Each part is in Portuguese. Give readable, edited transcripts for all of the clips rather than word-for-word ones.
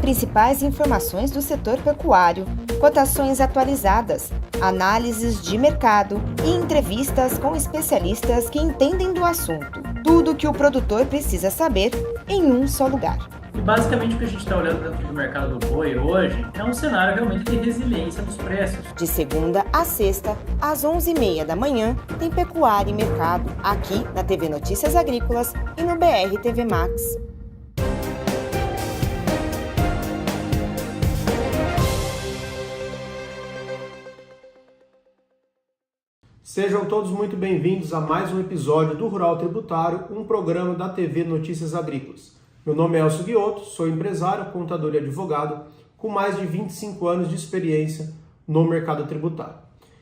principais informações do setor pecuário, cotações atualizadas, análises de mercado e entrevistas com especialistas que entendem do assunto. Tudo o que o produtor precisa saber em um só lugar. E basicamente o que a gente está olhando dentro do mercado do boi hoje é um cenário realmente de resiliência dos preços. De segunda a sexta, às 11h30 da manhã, tem Pecuária e Mercado, aqui na TV Notícias Agrícolas e no BR TV Max. Sejam todos muito bem-vindos a mais um episódio do Rural Tributário, um programa da TV Notícias Agrícolas. Meu nome é Elcio Guiotto, sou empresário, contador e advogado, com mais de 25 anos de experiência no mercado tributário.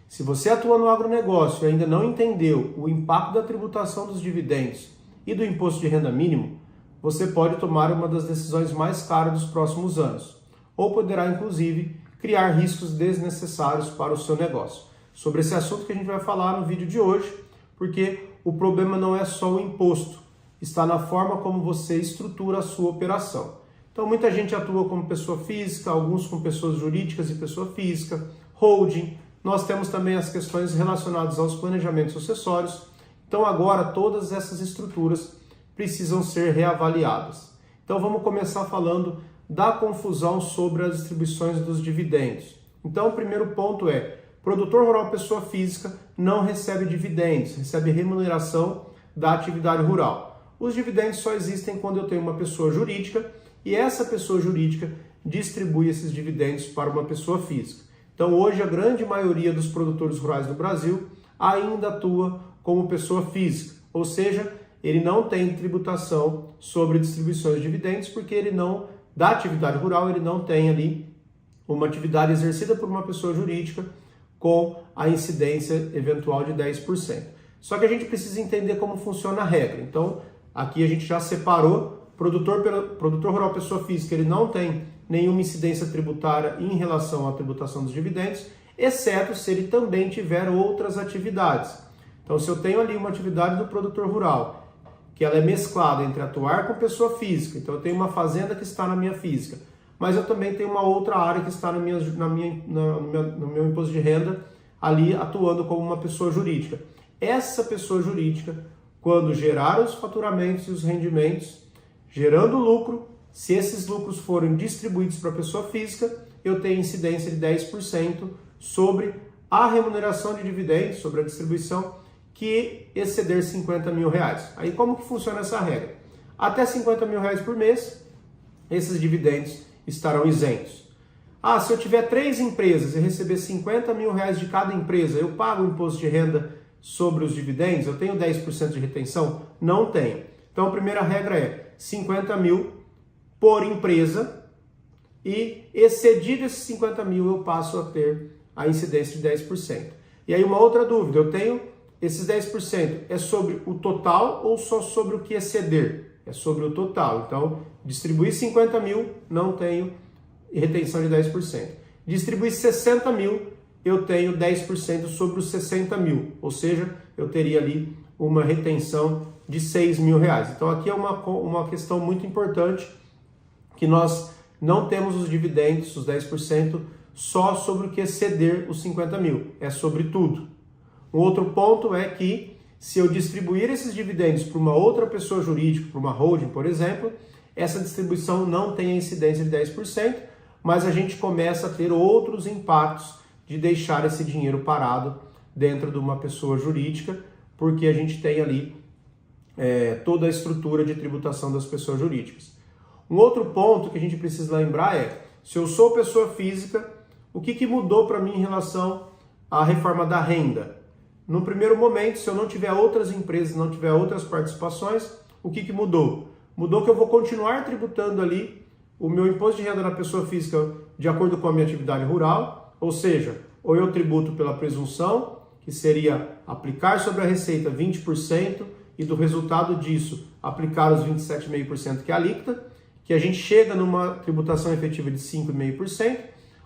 Se você atua no agronegócio e ainda não entendeu o impacto da tributação dos dividendos e do imposto de renda mínimo, você pode tomar uma das decisões mais caras dos próximos anos, ou poderá, inclusive, criar riscos desnecessários para o seu negócio. Sobre esse assunto que a gente vai falar no vídeo de hoje, porque o problema não é só o imposto, está na forma como você estrutura a sua operação. Então, muita gente atua como pessoa física, alguns com pessoas jurídicas e pessoa física, holding. Nós temos também as questões relacionadas aos planejamentos sucessórios. Então, agora, todas essas estruturas precisam ser reavaliadas. Então, vamos começar falando da confusão sobre as distribuições dos dividendos. Então, o primeiro ponto é: produtor rural pessoa física não recebe dividendos, recebe remuneração da atividade rural. Os dividendos só existem quando eu tenho uma pessoa jurídica e essa pessoa jurídica distribui esses dividendos para uma pessoa física. Então, hoje, a grande maioria dos produtores rurais do Brasil ainda atua como pessoa física, ou seja, ele não tem tributação sobre distribuições de dividendos porque ele não, da atividade rural, ele não tem ali uma atividade exercida por uma pessoa jurídica com a incidência eventual de 10%. Só que a gente precisa entender como funciona a regra. Então, aqui a gente já separou produtor rural pessoa física, ele não tem nenhuma incidência tributária em relação à tributação dos dividendos, exceto se ele também tiver outras atividades. Então, se eu tenho ali uma atividade do produtor rural, que ela é mesclada entre atuar com pessoa física, então eu tenho uma fazenda que está na minha física, mas eu também tenho uma outra área que está no meu imposto de renda, ali atuando como uma pessoa jurídica. Essa pessoa jurídica, quando gerar os faturamentos e os rendimentos, gerando lucro, se esses lucros forem distribuídos para a pessoa física, eu tenho incidência de 10% sobre a remuneração de dividendos, sobre a distribuição, que exceder R$50 mil. Aí como que funciona essa regra? Até R$50 mil por mês, esses dividendos estarão isentos. Se eu tiver 3 empresas e receber R$50 mil de cada empresa, eu pago o imposto de renda sobre os dividendos? Eu tenho 10% de retenção? Não tenho. Então, a primeira regra é 50 mil por empresa e, excedido esses 50 mil, eu passo a ter a incidência de 10%. E aí, uma outra dúvida, eu tenho esses 10%, é sobre o total ou só sobre o que exceder? É sobre o total. Então, distribuir 50 mil, não tenho retenção de 10%. Distribuir 60 mil, eu tenho 10% sobre os 60 mil, ou seja, eu teria ali uma retenção de R$6 mil. Então aqui é uma questão muito importante, que nós não temos os dividendos, os 10%, só sobre o que exceder os 50 mil, é sobre tudo. Um outro ponto é que, se eu distribuir esses dividendos para uma outra pessoa jurídica, para uma holding, por exemplo, essa distribuição não tem a incidência de 10%, mas a gente começa a ter outros impactos de deixar esse dinheiro parado dentro de uma pessoa jurídica, porque a gente tem ali toda a estrutura de tributação das pessoas jurídicas. Um outro ponto que a gente precisa lembrar é, se eu sou pessoa física, o que mudou para mim em relação à reforma da renda? No primeiro momento, se eu não tiver outras empresas, não tiver outras participações, o que mudou? Mudou que eu vou continuar tributando ali o meu imposto de renda na pessoa física de acordo com a minha atividade rural, ou seja, ou eu tributo pela presunção, que seria aplicar sobre a receita 20% e do resultado disso aplicar os 27,5% que é a alíquota, que a gente chega numa tributação efetiva de 5,5%,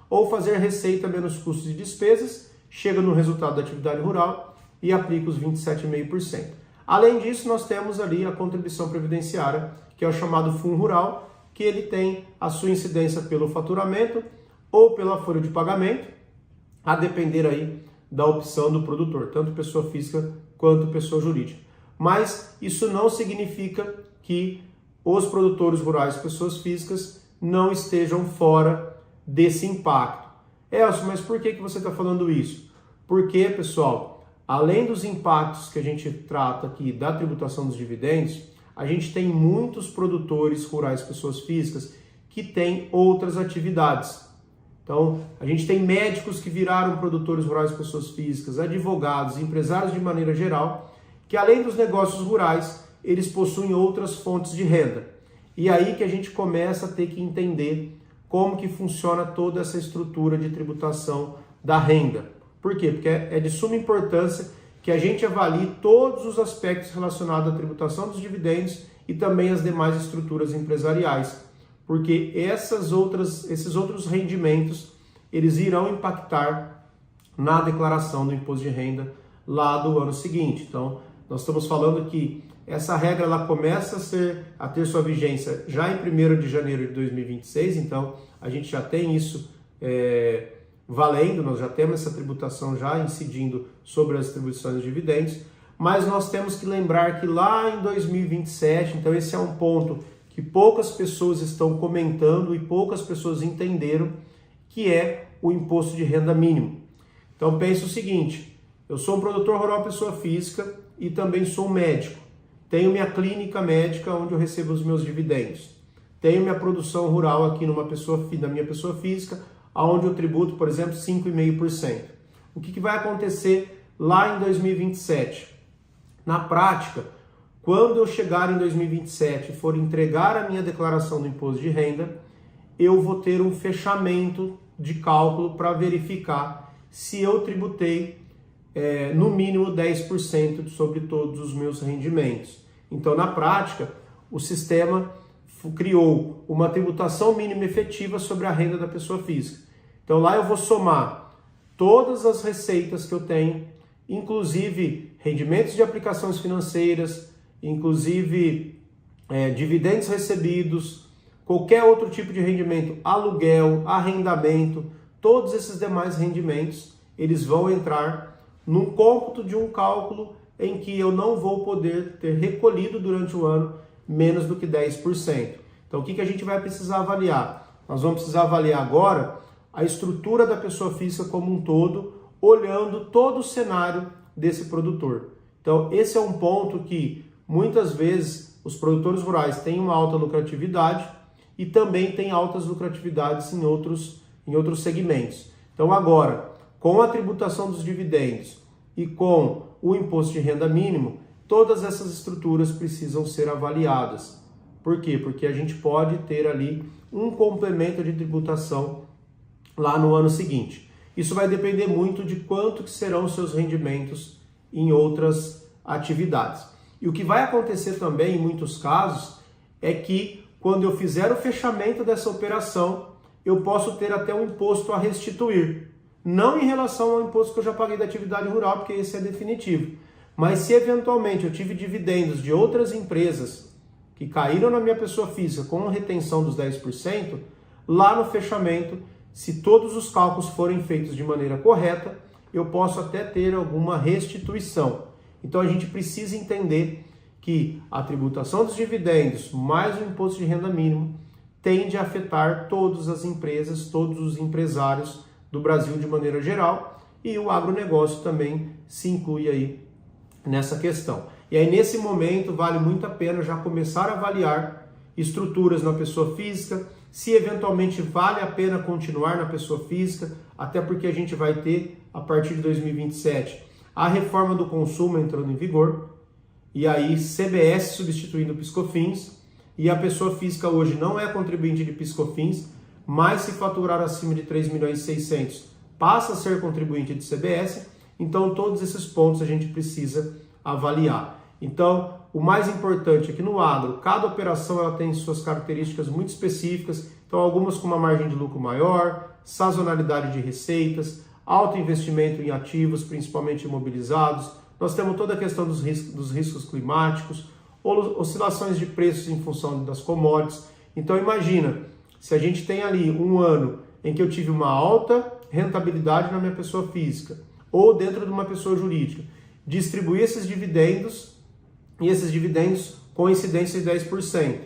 ou fazer receita menos custos e despesas, chega no resultado da atividade rural e aplica os 27,5%. Além disso, nós temos ali a contribuição previdenciária, que é o chamado Fundo Rural, que ele tem a sua incidência pelo faturamento ou pela folha de pagamento, a depender aí da opção do produtor, tanto pessoa física quanto pessoa jurídica. Mas isso não significa que os produtores rurais, pessoas físicas, não estejam fora desse impacto. Elcio, mas por que você está falando isso? Porque, pessoal, além dos impactos que a gente trata aqui da tributação dos dividendos, a gente tem muitos produtores rurais, pessoas físicas, que têm outras atividades. Então, a gente tem médicos que viraram produtores rurais, pessoas físicas, advogados, empresários de maneira geral, que além dos negócios rurais, eles possuem outras fontes de renda. E aí que a gente começa a ter que entender como que funciona toda essa estrutura de tributação da renda. Por quê? Porque é de suma importância que a gente avalie todos os aspectos relacionados à tributação dos dividendos e também as demais estruturas empresariais. Porque esses outros rendimentos, eles irão impactar na declaração do imposto de renda lá do ano seguinte. Então, nós estamos falando que essa regra ela começa a ter sua vigência já em 1º de janeiro de 2026, então a gente já tem isso valendo, nós já temos essa tributação já incidindo sobre as distribuições de dividendos, mas nós temos que lembrar que lá em 2027, então esse é um ponto que poucas pessoas estão comentando e poucas pessoas entenderam, que é o imposto de renda mínimo. Então pense o seguinte, eu sou um produtor rural, pessoa física, e também sou um médico. Tenho minha clínica médica onde eu recebo os meus dividendos. Tenho minha produção rural aqui da minha pessoa física, onde eu tributo, por exemplo, 5,5%. O que vai acontecer lá em 2027? Na prática, quando eu chegar em 2027 e for entregar a minha declaração do imposto de renda, eu vou ter um fechamento de cálculo para verificar se eu tributei no mínimo 10% sobre todos os meus rendimentos. Então, na prática, o sistema criou uma tributação mínima efetiva sobre a renda da pessoa física. Então, lá eu vou somar todas as receitas que eu tenho, inclusive rendimentos de aplicações financeiras, inclusive dividendos recebidos, qualquer outro tipo de rendimento, aluguel, arrendamento, todos esses demais rendimentos, eles vão entrar num cômputo de um cálculo em que eu não vou poder ter recolhido durante o ano menos do que 10%. Então, o que a gente vai precisar avaliar? Nós vamos precisar avaliar agora a estrutura da pessoa física como um todo, olhando todo o cenário desse produtor. Então, esse é um ponto que muitas vezes os produtores rurais têm uma alta lucratividade e também têm altas lucratividades em outros segmentos. Então, agora, com a tributação dos dividendos e com o imposto de renda mínimo, todas essas estruturas precisam ser avaliadas. Por quê? Porque a gente pode ter ali um complemento de tributação lá no ano seguinte. Isso vai depender muito de quanto que serão os seus rendimentos em outras atividades. E o que vai acontecer também, em muitos casos, é que quando eu fizer o fechamento dessa operação, eu posso ter até um imposto a restituir. Não em relação ao imposto que eu já paguei da atividade rural, porque esse é definitivo. Mas se eventualmente eu tive dividendos de outras empresas que caíram na minha pessoa física com retenção dos 10%, lá no fechamento, se todos os cálculos forem feitos de maneira correta, eu posso até ter alguma restituição. Então a gente precisa entender que a tributação dos dividendos mais o imposto de renda mínimo tende a afetar todas as empresas, todos os empresários do Brasil de maneira geral, e o agronegócio também se inclui aí nessa questão. E aí nesse momento vale muito a pena já começar a avaliar estruturas na pessoa física, se eventualmente vale a pena continuar na pessoa física, até porque a gente vai ter, a partir de 2027, a reforma do consumo entrando em vigor, e aí CBS substituindo o PiscoFins, e a pessoa física hoje não é contribuinte de PiscoFins, mas se faturar acima de 3.600.000, passa a ser contribuinte de CBS, então todos esses pontos a gente precisa avaliar. Então, o mais importante é que no agro, cada operação ela tem suas características muito específicas, então algumas com uma margem de lucro maior, sazonalidade de receitas, alto investimento em ativos, principalmente imobilizados, nós temos toda a questão dos riscos climáticos, oscilações de preços em função das commodities. Então imagina, se a gente tem ali um ano em que eu tive uma alta rentabilidade na minha pessoa física ou dentro de uma pessoa jurídica, distribuir esses dividendos e esses dividendos com incidência de 10%.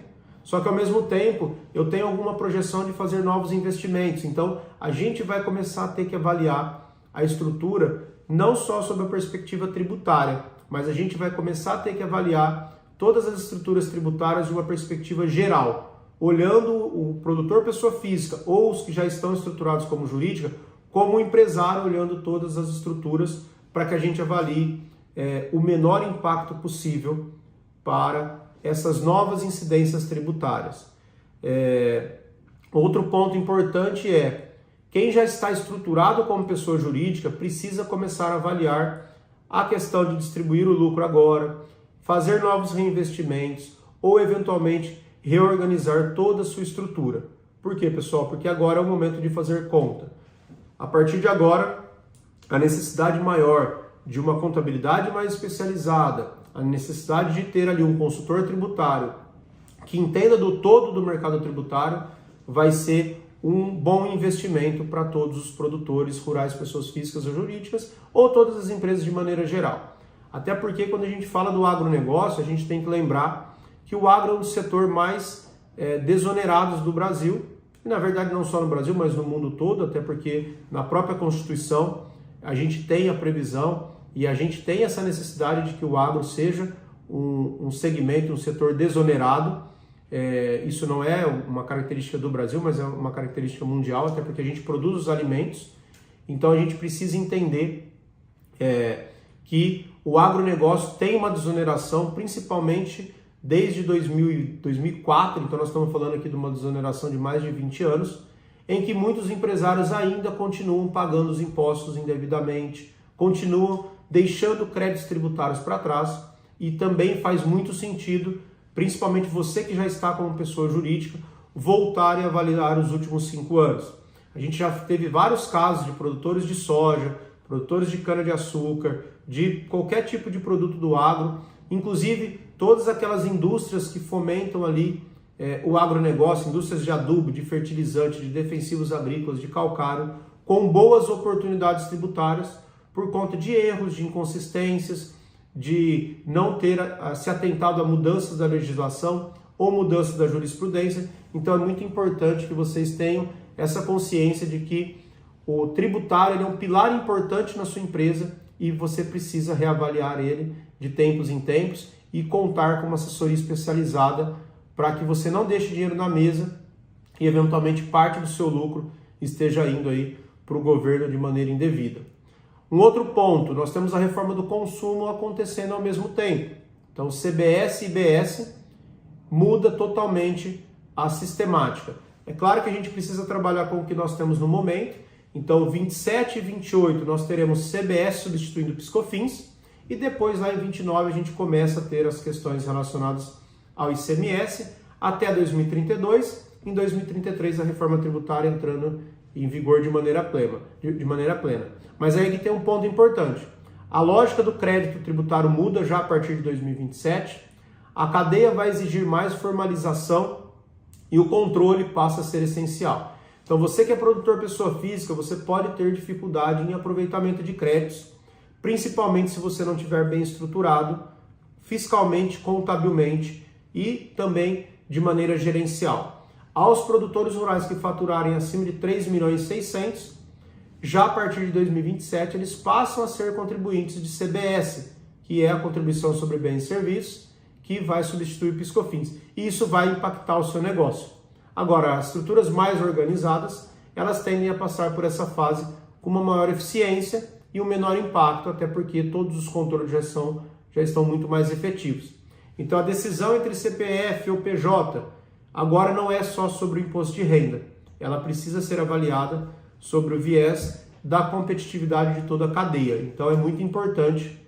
Só que ao mesmo tempo eu tenho alguma projeção de fazer novos investimentos. Então a gente vai começar a ter que avaliar a estrutura não só sob a perspectiva tributária, mas a gente vai começar a ter que avaliar todas as estruturas tributárias de uma perspectiva geral, olhando o produtor pessoa física ou os que já estão estruturados como jurídica, como empresário, olhando todas as estruturas para que a gente avalie o menor impacto possível para essas novas incidências tributárias. Outro ponto importante é, quem já está estruturado como pessoa jurídica precisa começar a avaliar a questão de distribuir o lucro agora, fazer novos reinvestimentos ou eventualmente reorganizar toda a sua estrutura. Por quê, pessoal? Porque agora é o momento de fazer conta. A partir de agora, a necessidade maior de uma contabilidade mais especializada, a necessidade de ter ali um consultor tributário que entenda do todo do mercado tributário vai ser um bom investimento para todos os produtores rurais, pessoas físicas ou jurídicas, ou todas as empresas de maneira geral. Até porque quando a gente fala do agronegócio, a gente tem que lembrar que o agro é um dos setores mais desonerados do Brasil, e na verdade não só no Brasil, mas no mundo todo, até porque na própria Constituição a gente tem a previsão e a gente tem essa necessidade de que o agro seja um segmento, um setor desonerado. Isso não é uma característica do Brasil, mas é uma característica mundial, até porque a gente produz os alimentos. Então a gente precisa entender que o agronegócio tem uma desoneração, principalmente desde 2004, então nós estamos falando aqui de uma desoneração de mais de 20 anos, em que muitos empresários ainda continuam pagando os impostos indevidamente, continuam deixando créditos tributários para trás, e também faz muito sentido, principalmente você que já está como pessoa jurídica, voltar e avaliar os últimos 5 anos. A gente já teve vários casos de produtores de soja, produtores de cana-de-açúcar, de qualquer tipo de produto do agro, inclusive todas aquelas indústrias que fomentam ali o agronegócio, indústrias de adubo, de fertilizante, de defensivos agrícolas, de calcário, com boas oportunidades tributárias por conta de erros, de inconsistências, de não ter se atentado a mudanças da legislação ou mudanças da jurisprudência. Então é muito importante que vocês tenham essa consciência de que o tributário é um pilar importante na sua empresa e você precisa reavaliar ele de tempos em tempos e contar com uma assessoria especializada para que você não deixe dinheiro na mesa e eventualmente parte do seu lucro esteja indo aí para o governo de maneira indevida. Um outro ponto, nós temos a reforma do consumo acontecendo ao mesmo tempo. Então, CBS e IBS muda totalmente a sistemática. É claro que a gente precisa trabalhar com o que nós temos no momento. Então, 27 e 28 nós teremos CBS substituindo PiscoFins e depois lá em 29 a gente começa a ter as questões relacionadas ao ICMS até 2032. Em 2033 a reforma tributária entrando em vigor de maneira plena. Mas aí que tem um ponto importante. A lógica do crédito tributário muda já a partir de 2027. A cadeia vai exigir mais formalização e o controle passa a ser essencial. Então você que é produtor pessoa física, você pode ter dificuldade em aproveitamento de créditos, principalmente se você não estiver bem estruturado fiscalmente, contabilmente e também de maneira gerencial. Aos produtores rurais que faturarem acima de 3.600.000, já a partir de 2027 eles passam a ser contribuintes de CBS, que é a contribuição sobre bens e serviços, que vai substituir o PiscoFins. E isso vai impactar o seu negócio. Agora, as estruturas mais organizadas, elas tendem a passar por essa fase com uma maior eficiência e um menor impacto, até porque todos os controles de gestão já estão muito mais efetivos. Então a decisão entre CPF ou PJ agora não é só sobre o imposto de renda, ela precisa ser avaliada sobre o viés da competitividade de toda a cadeia. Então é muito importante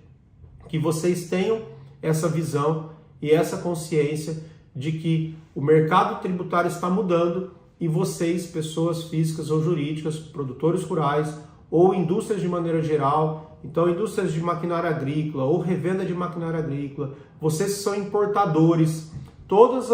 que vocês tenham essa visão e essa consciência de que o mercado tributário está mudando e vocês, pessoas físicas ou jurídicas, produtores rurais ou indústrias de maneira geral, então indústrias de maquinária agrícola ou revenda de maquinária agrícola, vocês são importadores, todas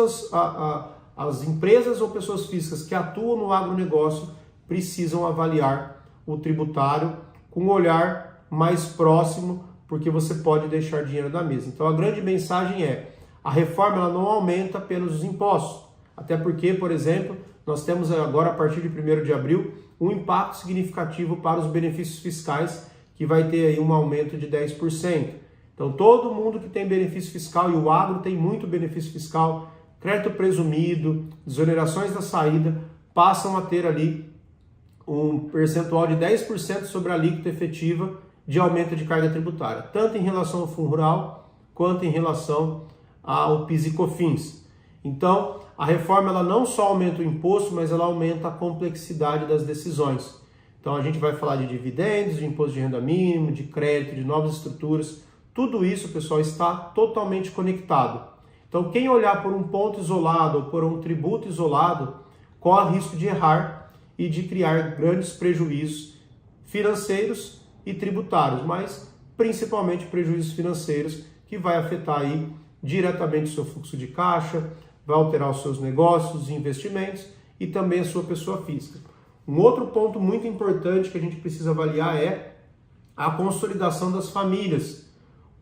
as empresas ou pessoas físicas que atuam no agronegócio precisam avaliar o tributário com um olhar mais próximo, porque você pode deixar dinheiro na mesa. Então a grande mensagem é, a reforma ela não aumenta pelos impostos, até porque, por exemplo, nós temos agora a partir de 1º de abril um impacto significativo para os benefícios fiscais, que vai ter aí um aumento de 10%. Então todo mundo que tem benefício fiscal, e o agro tem muito benefício fiscal, crédito presumido, desonerações da saída, passam a ter ali um percentual de 10% sobre a alíquota efetiva de aumento de carga tributária, tanto em relação ao Fundo Rural, quanto em relação ao PIS e COFINS. Então, a reforma ela não só aumenta o imposto, mas ela aumenta a complexidade das decisões. Então, a gente vai falar de dividendos, de imposto de renda mínimo, de crédito, de novas estruturas. Tudo isso, pessoal, está totalmente conectado. Então, quem olhar por um ponto isolado ou por um tributo isolado, corre risco de errar e de criar grandes prejuízos financeiros e tributários, mas principalmente prejuízos financeiros, que vai afetar aí diretamente o seu fluxo de caixa, vai alterar os seus negócios e investimentos e também a sua pessoa física. Um outro ponto muito importante que a gente precisa avaliar é a consolidação das famílias.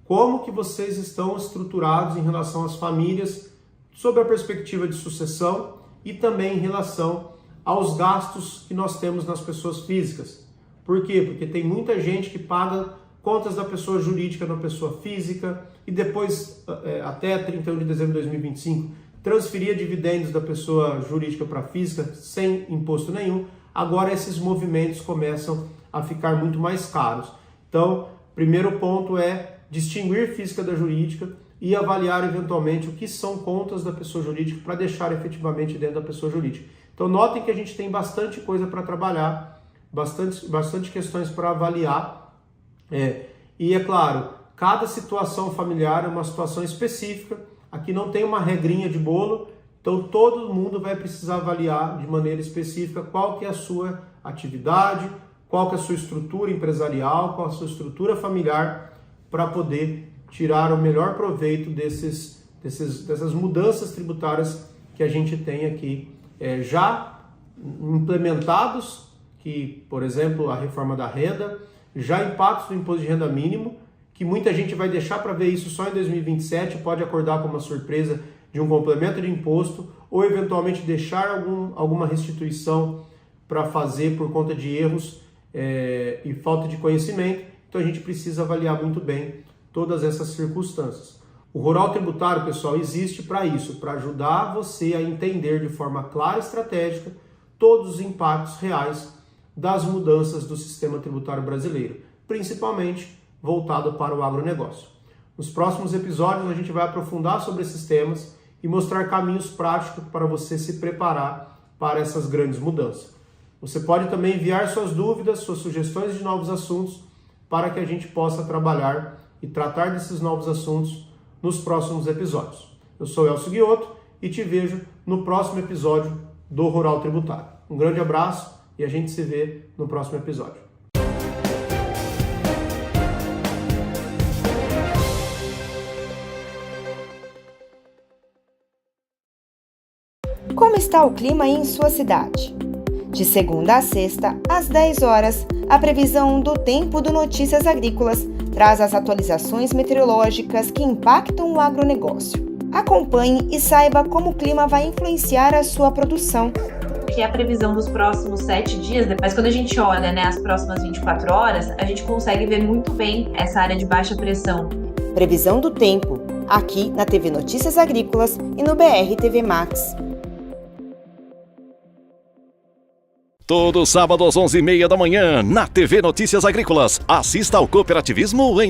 Como que vocês estão estruturados em relação às famílias, sob a perspectiva de sucessão e também em relação aos gastos que nós temos nas pessoas físicas. Por quê? Porque tem muita gente que paga contas da pessoa jurídica na pessoa física e depois, até 31 de dezembro de 2025, transferia dividendos da pessoa jurídica para a física sem imposto nenhum. Agora esses movimentos começam a ficar muito mais caros. Então, primeiro ponto é distinguir física da jurídica e avaliar eventualmente o que são contas da pessoa jurídica para deixar efetivamente dentro da pessoa jurídica. Então notem que a gente tem bastante coisa para trabalhar, bastante questões para avaliar. E é claro, cada situação familiar é uma situação específica. Aqui não tem uma regrinha de bolo, então todo mundo vai precisar avaliar de maneira específica qual que é a sua atividade, qual que é a sua estrutura empresarial, qual a sua estrutura familiar, para poder tirar o melhor proveito dessas mudanças tributárias que a gente tem aqui já implementados, que, por exemplo, a reforma da renda, já impactos do imposto de renda mínimo, que muita gente vai deixar para ver isso só em 2027, pode acordar com uma surpresa de um complemento de imposto, ou eventualmente deixar alguma restituição para fazer por conta de erros e falta de conhecimento. Então a gente precisa avaliar muito bem todas essas circunstâncias. O Rural Tributário, pessoal, existe para isso, para ajudar você a entender de forma clara e estratégica todos os impactos reais das mudanças do sistema tributário brasileiro, principalmente voltado para o agronegócio. Nos próximos episódios a gente vai aprofundar sobre esses temas e mostrar caminhos práticos para você se preparar para essas grandes mudanças. Você pode também enviar suas dúvidas, suas sugestões de novos assuntos para que a gente possa trabalhar e tratar desses novos assuntos nos próximos episódios. Eu sou Elcio Guiotto e te vejo no próximo episódio do Rural Tributário. Um grande abraço e a gente se vê no próximo episódio. Como está o clima aí em sua cidade? De segunda a sexta, às 10 horas, a previsão do tempo do Notícias Agrícolas traz as atualizações meteorológicas que impactam o agronegócio. Acompanhe e saiba como o clima vai influenciar a sua produção. Que é a previsão dos próximos 7 dias, mas quando a gente olha, as próximas 24 horas, a gente consegue ver muito bem essa área de baixa pressão. Previsão do tempo, aqui na TV Notícias Agrícolas e no BR TV Max. Todo sábado às 11h30 da manhã, na TV Notícias Agrícolas. Assista ao cooperativismo em